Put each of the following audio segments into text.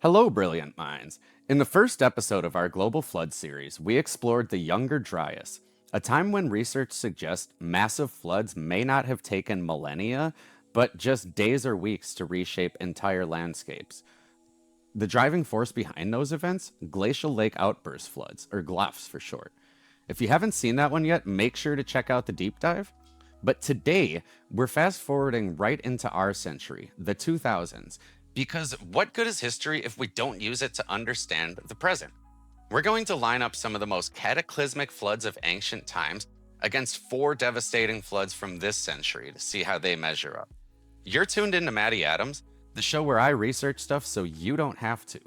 Hello, brilliant minds. In the first episode of our Global Flood series, we explored the Younger Dryas, a time when research suggests massive floods may not have taken millennia, but just days or weeks to reshape entire landscapes. The driving force behind those events? Glacial lake outburst floods, or GLOFs for short. If you haven't seen that one yet, make sure to check out the deep dive. But today, we're fast forwarding right into our century, the 2000s, because what good is history if we don't use it to understand the present? We're going to line up some of the most cataclysmic floods of ancient times against 4 devastating floods from this century to see how they measure up. You're tuned into MattyAtoms, the show where I research stuff so you don't have to.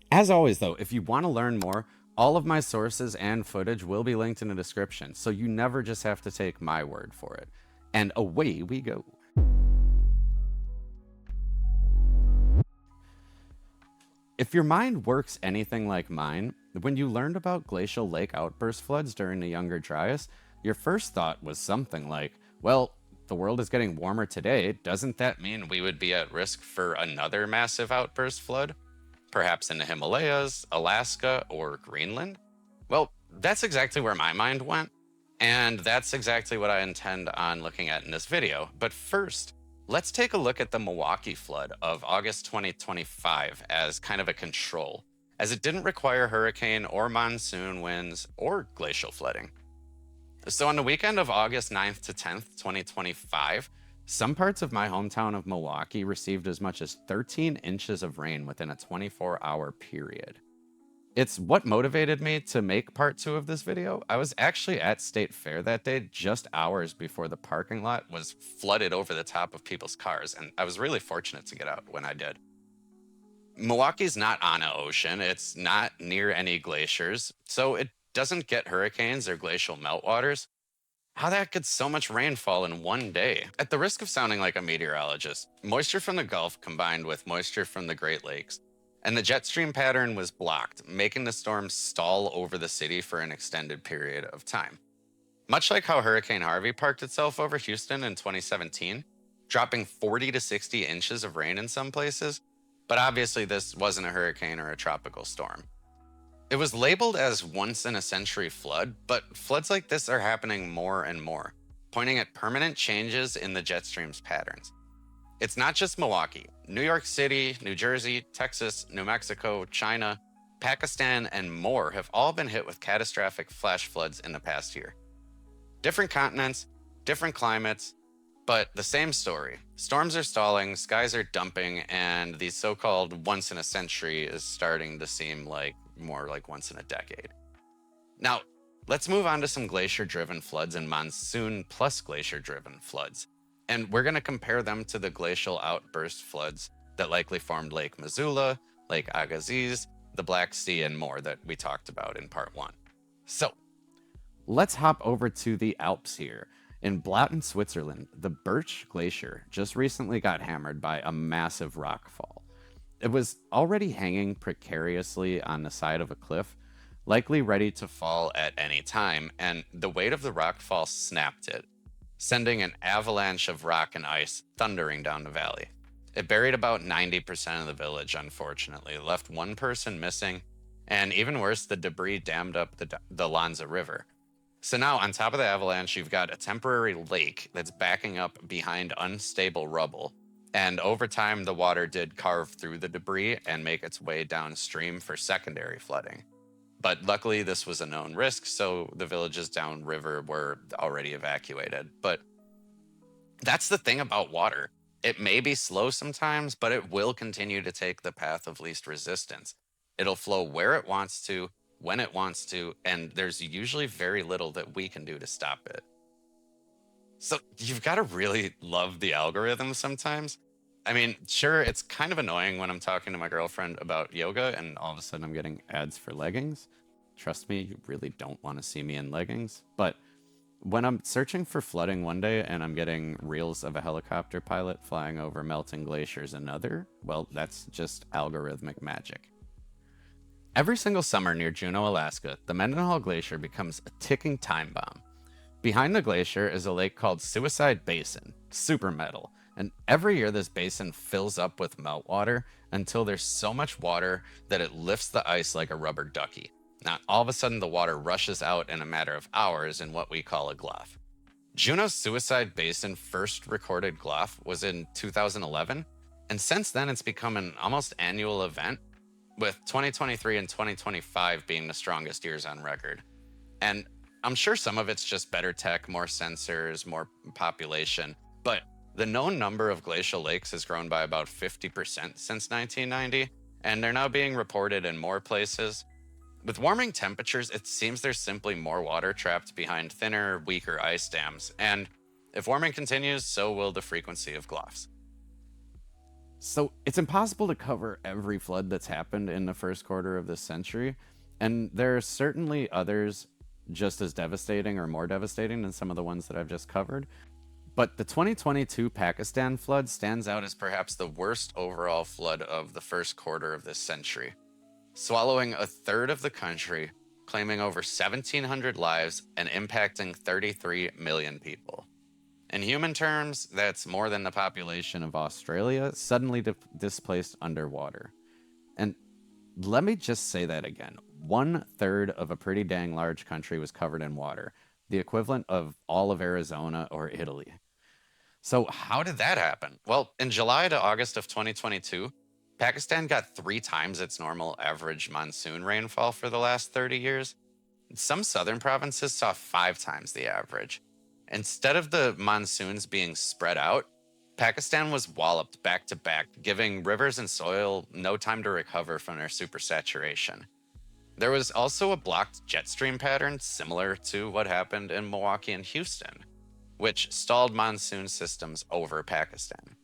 As always, though, if you want to learn more, all of my sources and footage will be linked in the description, so you never just have to take my word for it. And away we go. If your mind works anything like mine, when you learned about glacial lake outburst floods during the Younger Dryas, your first thought was something like, well, the world is getting warmer today. Doesn't that mean we would be at risk for another massive outburst flood? Perhaps in the Himalayas, Alaska, or Greenland? Well, that's exactly where my mind went, and that's exactly what I intend on looking at in this video. But first, let's take a look at the Milwaukee flood of August 2025 as kind of a control, as it didn't require hurricane or monsoon winds or glacial flooding. So on the weekend of August 9th to 10th, 2025, some parts of my hometown of Milwaukee received as much as 13 inches of rain within a 24-hour period. It's what motivated me to make part 2 of this video. I was actually at State Fair that day just hours before the parking lot was flooded over the top of people's cars, and I was really fortunate to get out when I did. Milwaukee's not on an ocean, it's not near any glaciers, so it doesn't get hurricanes or glacial meltwaters. How the heck gets so much rainfall in one day? At the risk of sounding like a meteorologist, moisture from the Gulf combined with moisture from the Great Lakes, and the jet stream pattern was blocked, making the storm stall over the city for an extended period of time. Much like how Hurricane Harvey parked itself over Houston in 2017, dropping 40 to 60 inches of rain in some places, but obviously this wasn't a hurricane or a tropical storm. It was labeled as once-in-a-century flood, but floods like this are happening more and more, pointing at permanent changes in the jet stream's patterns. It's not just Milwaukee. New York City, New Jersey, Texas, New Mexico, China, Pakistan, and more have all been hit with catastrophic flash floods in the past year. Different continents, different climates, but the same story. Storms are stalling, skies are dumping, and the so-called once-in-a-century is starting to seem like more like once in a decade. Now, let's move on to some glacier-driven floods and monsoon plus glacier-driven floods. And we're going to compare them to the glacial outburst floods that likely formed Lake Missoula, Lake Agassiz, the Black Sea, and more that we talked about in part 1. So, let's hop over to the Alps here. In Blatten, Switzerland, the Birch Glacier just recently got hammered by a massive rockfall. It was already hanging precariously on the side of a cliff, likely ready to fall at any time, and the weight of the rockfall snapped it, sending an avalanche of rock and ice thundering down the valley. It buried about 90% of the village, unfortunately, left one person missing, and even worse, the debris dammed up the Lanza River. So now, on top of the avalanche, you've got a temporary lake that's backing up behind unstable rubble. And over time, the water did carve through the debris and make its way downstream for secondary flooding. But luckily, this was a known risk, so the villages downriver were already evacuated. But that's the thing about water. It may be slow sometimes, but it will continue to take the path of least resistance. It'll flow where it wants to, when it wants to, and there's usually very little that we can do to stop it. So you've got to really love the algorithm sometimes. I mean, sure, it's kind of annoying when I'm talking to my girlfriend about yoga and all of a sudden I'm getting ads for leggings. Trust me, you really don't want to see me in leggings. But when I'm searching for flooding one day and I'm getting reels of a helicopter pilot flying over melting glaciers another, well, that's just algorithmic magic. Every single summer near Juneau, Alaska, the Mendenhall Glacier becomes a ticking time bomb. Behind the glacier is a lake called Suicide Basin, super metal, And every year, this basin fills up with meltwater until there's so much water that it lifts the ice like a rubber ducky. Now, all of a sudden, the water rushes out in a matter of hours in what we call a glough. Juneau's Suicide Basin first recorded glough was in 2011, and since then, it's become an almost annual event, with 2023 and 2025 being the strongest years on record. And I'm sure some of it's just better tech, more sensors, more population, but the known number of glacial lakes has grown by about 50% since 1990, and they're now being reported in more places. With warming temperatures, it seems there's simply more water trapped behind thinner, weaker ice dams, and if warming continues, so will the frequency of gloughs. So it's impossible to cover every flood that's happened in the first quarter of this century, and there are certainly others just as devastating or more devastating than some of the ones that I've just covered. But the 2022 Pakistan flood stands out as perhaps the worst overall flood of the first quarter of this century, swallowing a third of the country, claiming over 1,700 lives, and impacting 33 million people. In human terms, that's more than the population of Australia suddenly displaced underwater. And let me just say that again. 1/3 of a pretty dang large country was covered in water, the equivalent of all of Arizona or Italy. So, how did that happen? Well, in July to August of 2022, Pakistan got 3 times its normal average monsoon rainfall for the last 30 years. Some southern provinces saw 5 times the average. Instead of the monsoons being spread out, Pakistan was walloped back to back, giving rivers and soil no time to recover from their supersaturation. There was also a blocked jet stream pattern similar to what happened in Milwaukee and Houston, which stalled monsoon systems over Pakistan.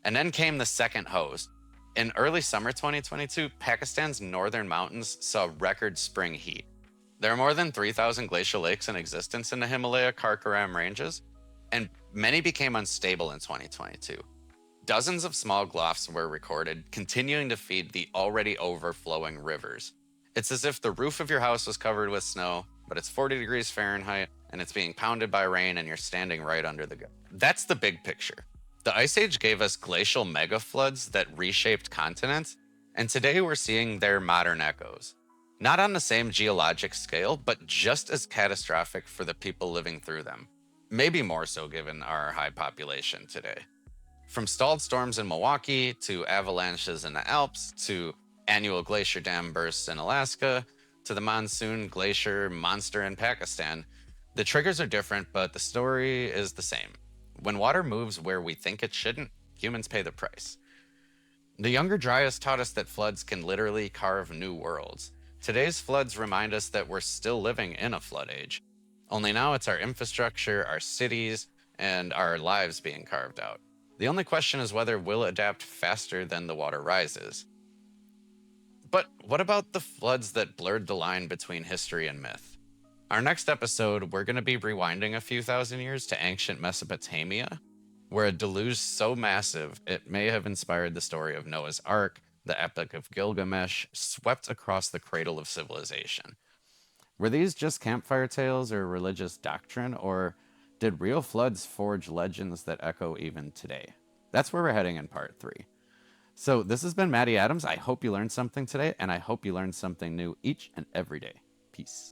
And then came the second hose. In early summer 2022, Pakistan's northern mountains saw record spring heat. There are more than 3,000 glacial lakes in existence in the Himalaya Karakoram ranges, and many became unstable in 2022. Dozens of small gloughs were recorded, continuing to feed the already overflowing rivers. It's as if the roof of your house was covered with snow, but it's 40 degrees Fahrenheit, and it's being pounded by rain, and you're standing right under the ground. That's the big picture. The Ice Age gave us glacial megafloods that reshaped continents, and today we're seeing their modern echoes. Not on the same geologic scale, but just as catastrophic for the people living through them. Maybe more so given our high population today. From stalled storms in Milwaukee, to avalanches in the Alps, to annual glacier dam bursts in Alaska, to the monsoon glacier monster in Pakistan, the triggers are different, but the story is the same. When water moves where we think it shouldn't, humans pay the price. The Younger Dryas taught us that floods can literally carve new worlds. Today's floods remind us that we're still living in a flood age. Only now it's our infrastructure, our cities, and our lives being carved out. The only question is whether we'll adapt faster than the water rises. But what about the floods that blurred the line between history and myth? Our next episode, we're going to be rewinding a few thousand years to ancient Mesopotamia, where a deluge so massive it may have inspired the story of Noah's Ark, the Epic of Gilgamesh, swept across the cradle of civilization. Were these just campfire tales or religious doctrine, or did real floods forge legends that echo even today? That's where we're heading in part 3. So this has been MattyAtoms. I hope you learned something today, and I hope you learned something new each and every day. Peace.